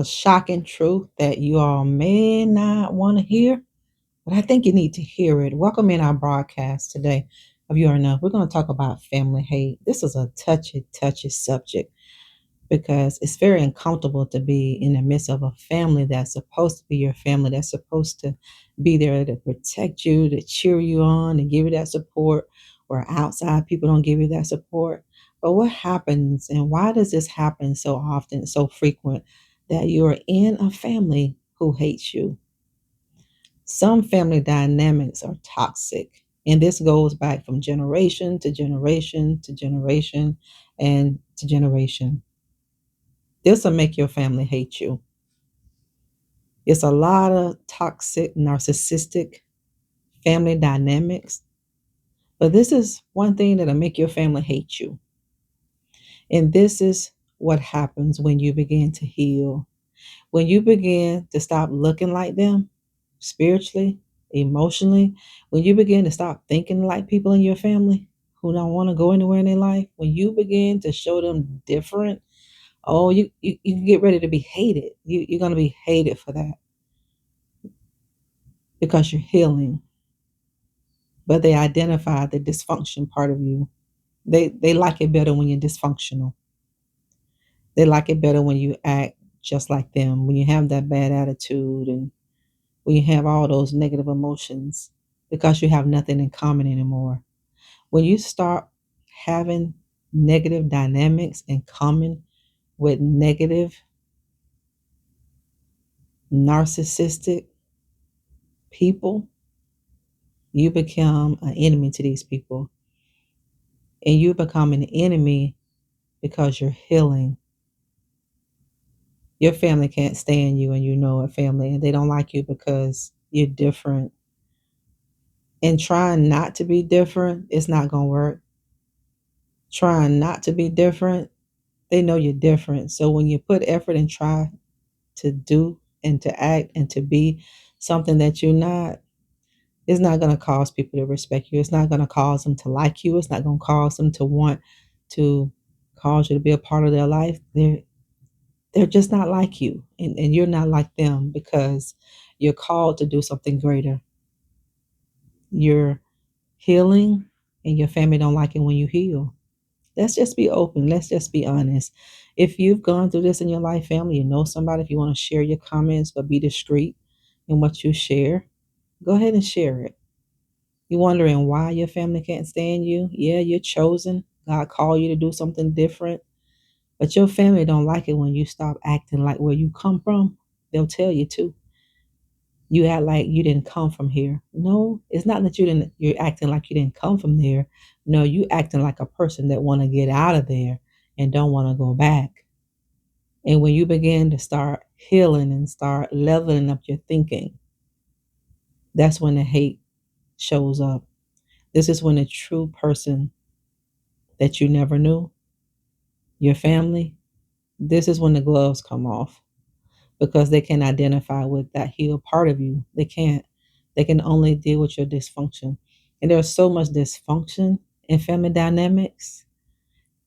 A shocking truth that you all may not want to hear, but I think you need to hear it. Welcome in our broadcast today of You Are Enough. We're going to talk about family hate. This is a touchy subject because it's very uncomfortable to be in the midst of a family that's supposed to be your family, that's supposed to be there to protect you, to cheer you on, and give you that support, where outside people don't give you that support. But what happens and why does this happen so often, so frequent, that you're in a family who hates you? Some family dynamics are toxic, and this goes back from generation to generation to generation and to generation. This will make your family hate you. It's a lot of toxic, narcissistic family dynamics, but this is one thing that'll make your family hate you. And this is what happens when you begin to heal. When you begin to stop looking like them spiritually, emotionally, when you begin to stop thinking like people in your family who don't want to go anywhere in their life, when you begin to show them different, oh, you can get ready to be hated. You're going to be hated for that because you're healing. But they identify the dysfunction part of you. They like it better when you're dysfunctional. They like it better when you act just like them, when you have that bad attitude and when you have all those negative emotions because you have nothing in common anymore. When you start having negative dynamics in common with negative, narcissistic people, you become an enemy to these people. And you become an enemy because you're healing. Your family can't stand you, and you know it, family, and they don't like you because you're different. And trying not to be different, it's not going to work. Trying not to be different, they know you're different. So when you put effort and try to do and to act and to be something that you're not, it's not going to cause people to respect you. It's not going to cause them to like you. It's not going to cause them to want to cause you to be a part of their life. They're just not like you, and you're not like them because you're called to do something greater. You're healing, and your family don't like it when you heal. Let's just be open. Let's just be honest. If you've gone through this in your life, family, you know somebody, if you want to share your comments, but be discreet in what you share, go ahead and share it. You're wondering why your family can't stand you? Yeah, you're chosen. God called you to do something different. But your family don't like it when you stop acting like where you come from. They'll tell you to. You act like you didn't come from here. No, it's not that you're acting like you didn't come from there. No, you acting like a person that want to get out of there and don't want to go back. And when you begin to start healing and start leveling up your thinking, that's when the hate shows up. This is when the true person that you never knew, your family, this is when the gloves come off because they can identify with that healed part of you. They can't. They can only deal with your dysfunction. And there's so much dysfunction in family dynamics.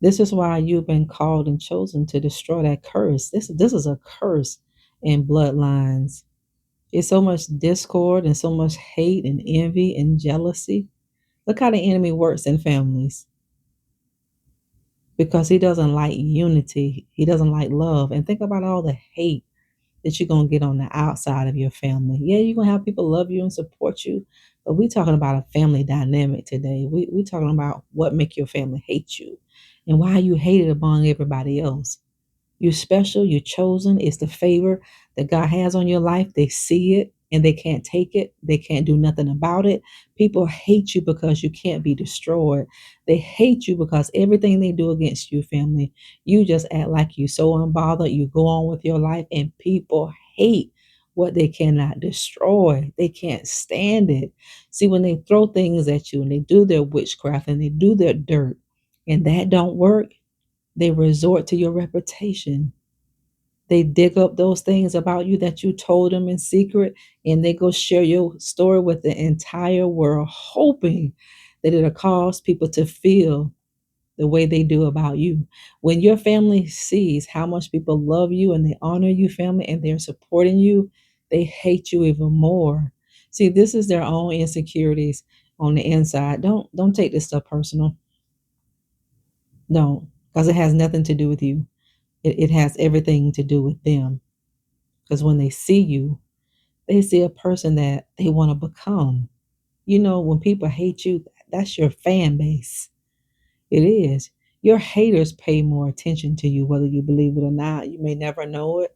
This is why you've been called and chosen to destroy that curse. This is a curse in bloodlines. It's so much discord and so much hate and envy and jealousy. Look how the enemy works in families because he doesn't like unity. He doesn't like love. And think about all the hate that you're going to get on the outside of your family. Yeah, you're going to have people love you and support you, but we're talking about a family dynamic today. We're talking about what make your family hate you and why you hate it among everybody else. You're special, you're chosen. It's the favor that God has on your life. They see it and they can't take it. They can't do nothing about it. People hate you because you can't be destroyed. They hate you because everything they do against you, family, you just act like you so unbothered. You go on with your life and people hate what they cannot destroy. They can't stand it. See, when they throw things at you and they do their witchcraft and they do their dirt and that don't work, they resort to your reputation. They dig up those things about you that you told them in secret, and they go share your story with the entire world, hoping that it'll cause people to feel the way they do about you. When your family sees how much people love you and they honor you, family, and they're supporting you, they hate you even more. See, this is their own insecurities on the inside. Don't take this stuff personal. Don't, because it has nothing to do with you. It has everything to do with them. Because when they see you, they see a person that they want to become. You know, when people hate you, that's your fan base. It is. Your haters pay more attention to you, whether you believe it or not. You may never know it,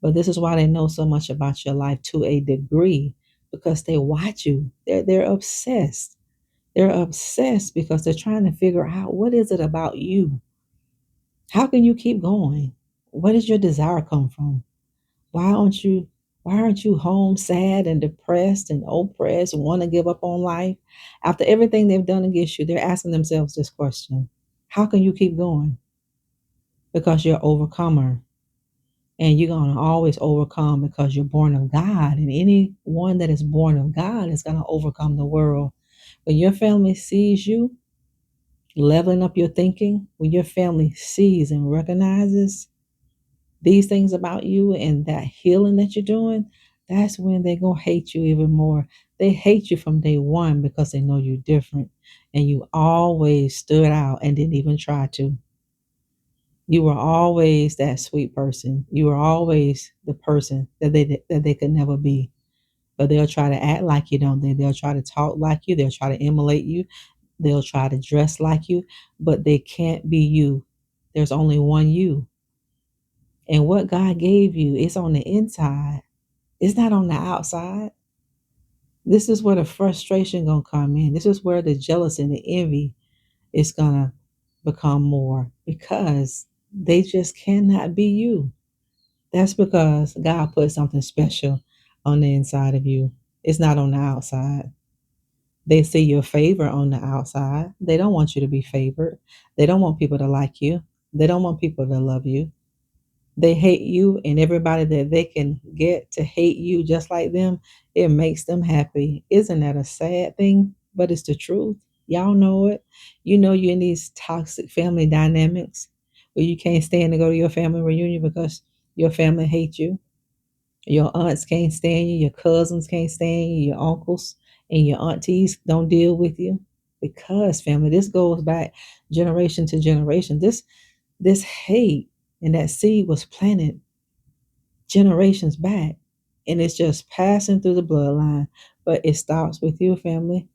but this is why they know so much about your life to a degree, because they watch you. They're obsessed. They're obsessed because they're trying to figure out, what is it about you? How can you keep going? Where does your desire come from? Why aren't you why aren't you home sad and depressed and oppressed, want to give up on life? After everything they've done against you, they're asking themselves this question. How can you keep going? Because you're an overcomer. And you're going to always overcome because you're born of God. And anyone that is born of God is going to overcome the world. When your family sees you leveling up your thinking, when your family sees and recognizes these things about you and that healing that you're doing, that's when they're going to hate you even more. They hate you from day one because they know you're different and you always stood out and didn't even try to. You were always that sweet person. You were always the person that they could never be. But they'll try to act like you don't. They'll try to talk like you. They'll try to emulate you. They'll try to dress like you, but they can't be you. There's only one you. And what God gave you is on the inside. It's not on the outside. This is where the frustration gonna come in. This is where the jealousy and the envy is gonna become more because they just cannot be you. That's because God put something special on the inside of you. It's not on the outside. They see your favor on the outside. They don't want you to be favored. They don't want people to like you. They don't want people to love you. They hate you, and everybody that they can get to hate you just like them, it makes them happy. Isn't that a sad thing? But it's the truth. Y'all know it. You know you're in these toxic family dynamics where you can't stand to go to your family reunion because your family hates you. Your aunts can't stand you, your cousins can't stand you, your uncles and your aunties don't deal with you. Because family, this goes back generation to generation. This hate and that seed was planted generations back. And it's just passing through the bloodline. But it stops with you, family.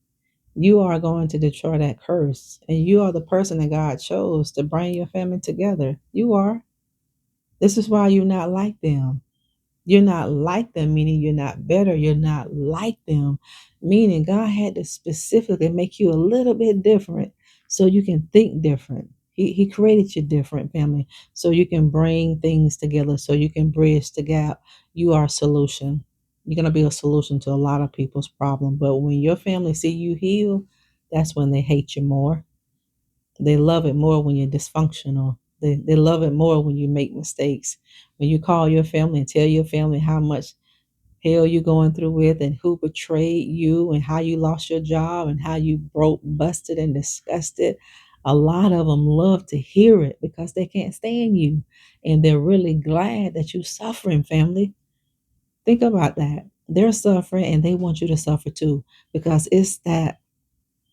You are going to destroy that curse. And you are the person that God chose to bring your family together. You are. This is why you're not like them. You're not like them, meaning you're not better. You're not like them, meaning God had to specifically make you a little bit different so you can think different. He created you different, family, so you can bring things together, so you can bridge the gap. You are a solution. You're going to be a solution to a lot of people's problem. But when your family see you heal, that's when they hate you more. They love it more when you're dysfunctional. They love it more when you make mistakes. When you call your family and tell your family how much hell you're going through with and who betrayed you and how you lost your job and how you broke, busted, and disgusted. A lot of them love to hear it because they can't stand you. And they're really glad that you're suffering, family. Think about that. They're suffering and they want you to suffer too because it's that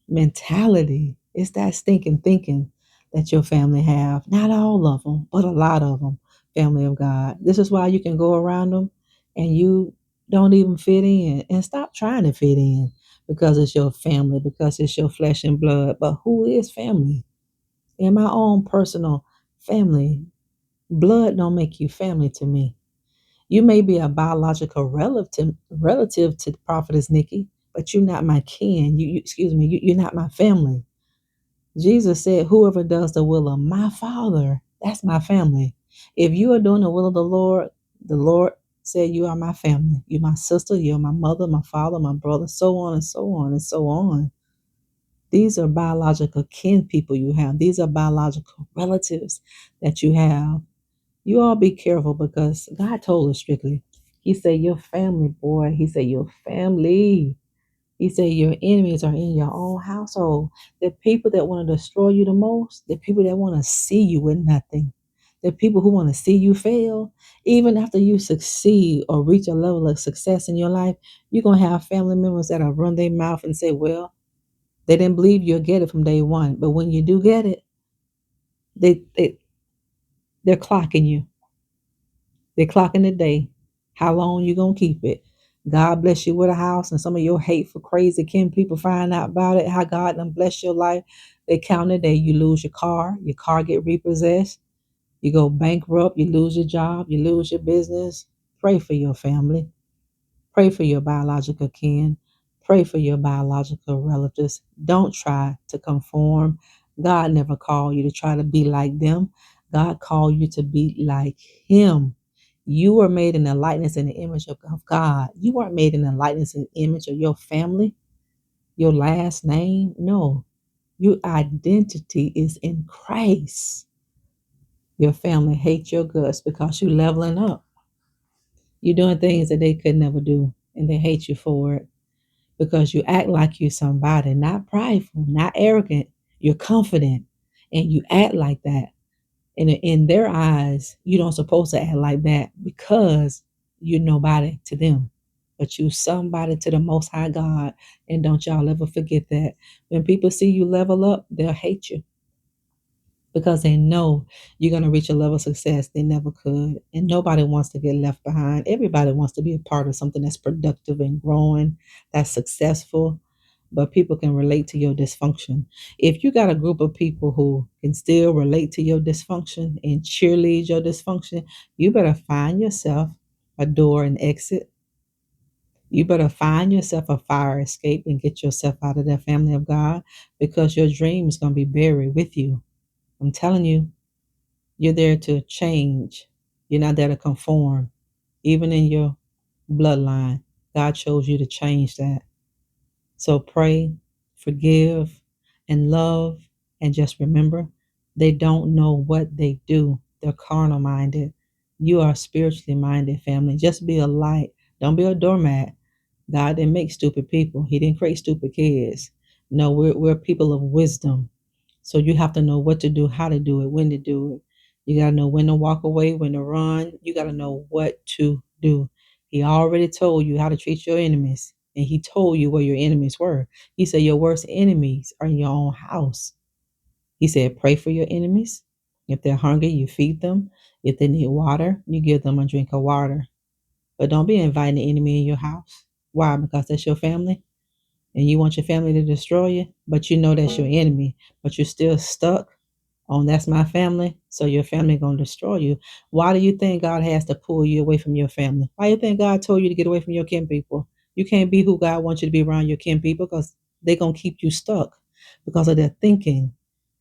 mentality. It's that stinking thinking that your family have. Not all of them, but a lot of them, family of God. This is why you can go around them and you don't even fit in. And stop trying to fit in because it's your family, because it's your flesh and blood. But who is family? In my own personal family, blood don't make you family to me. You may be a biological relative to prophetess Nikki, but you're not my kin. Excuse me, you're not my family. Jesus said, whoever does the will of my Father, that's my family. If you are doing the will of the Lord said, you are my family. You're my sister, you're my mother, my father, my brother, so on and so on and so on. These are biological kin people you have. These are biological relatives that you have. You all be careful because God told us strictly. He said, your family, boy. He said, your family. He said your enemies are in your own household. The people that want to destroy you the most, the people that want to see you with nothing, the people who want to see you fail, even after you succeed or reach a level of success in your life, you're going to have family members that'll run their mouth and say, well, they didn't believe you'll get it from day one. But when you do get it, they, they, they're clocking you. They're clocking the day. How long you going to keep it? God bless you with a house, and some of your hateful, crazy kin people find out about it, how God done bless your life. They count the day you lose your car get repossessed, you go bankrupt, you lose your job, you lose your business. Pray for your family. Pray for your biological kin. Pray for your biological relatives. Don't try to conform. God never called you to try to be like them. God called you to be like Him. You were made in the likeness and the image of God. You weren't made in the likeness and image of your family, your last name. No, your identity is in Christ. Your family hates your guts because you're leveling up. You're doing things that they could never do, and they hate you for it because you act like you're somebody, not prideful, not arrogant. You're confident, and you act like that. And in their eyes, you don't supposed to act like that because you're nobody to them. But you somebody to the Most High God. And don't y'all ever forget that. When people see you level up, they'll hate you because they know you're going to reach a level of success they never could. And nobody wants to get left behind. Everybody wants to be a part of something that's productive and growing, that's successful. But people can relate to your dysfunction. If you got a group of people who can still relate to your dysfunction and cheerlead your dysfunction, you better find yourself a door and exit. You better find yourself a fire escape and get yourself out of that family of God because your dream is going to be buried with you. I'm telling you, you're there to change. You're not there to conform. Even in your bloodline, God chose you to change that. So pray, forgive, and love. And just remember, they don't know what they do. They're carnal minded. You are spiritually minded, family. Just be a light. Don't be a doormat. God didn't make stupid people. He didn't create stupid kids. No, we're people of wisdom. So you have to know what to do, how to do it, when to do it. You got to know when to walk away, when to run. You got to know what to do. He already told you how to treat your enemies, and He told you where your enemies were. He said your worst enemies are in your own house. He said pray for your enemies. If they're hungry, you feed them. If they need water, you give them a drink of water. But don't be inviting the enemy in your house. Why? Because that's your family and you want your family to destroy you, but you know that's your enemy, but you're still stuck on that's my family, so your family gonna destroy you. Why do you think God has to pull you away from your family? Why do you think God told you to get away from your kin people? You can't be who God wants you to be around your kin people because they're gonna keep you stuck because of their thinking.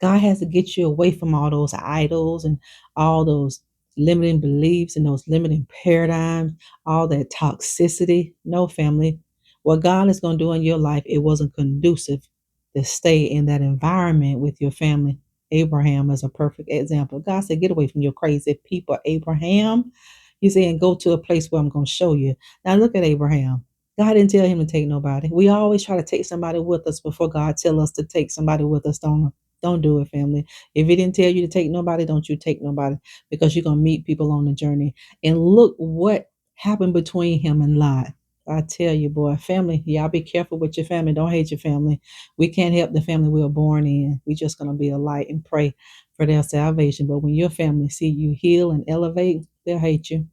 God has to get you away from all those idols and all those limiting beliefs and those limiting paradigms, all that toxicity. No, family. What God is going to do in your life, it wasn't conducive to stay in that environment with your family. Abraham is a perfect example. God said, get away from your crazy people, Abraham. He said, and go to a place where I'm going to show you. Now look at Abraham. God didn't tell him to take nobody. We always try to take somebody with us before God tell us to take somebody with us. Don't do it, family. If He didn't tell you to take nobody, don't you take nobody because you're going to meet people on the journey. And look what happened between him and Lot. I tell you, boy, family, y'all be careful with your family. Don't hate your family. We can't help the family we were born in. We're just going to be a light and pray for their salvation. But when your family see you heal and elevate, they'll hate you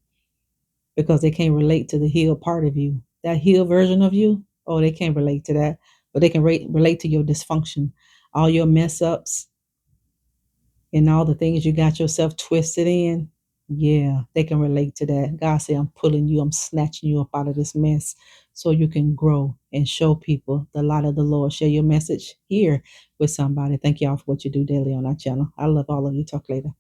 because they can't relate to the healed part of you. That healed version of you, oh, they can't relate to that. But they can relate to your dysfunction, all your mess ups, and all the things you got yourself twisted in. Yeah, they can relate to that. God say, I'm pulling you, I'm snatching you up out of this mess so you can grow and show people the light of the Lord. Share your message here with somebody. Thank y'all for what you do daily on our channel. I love all of you. Talk later.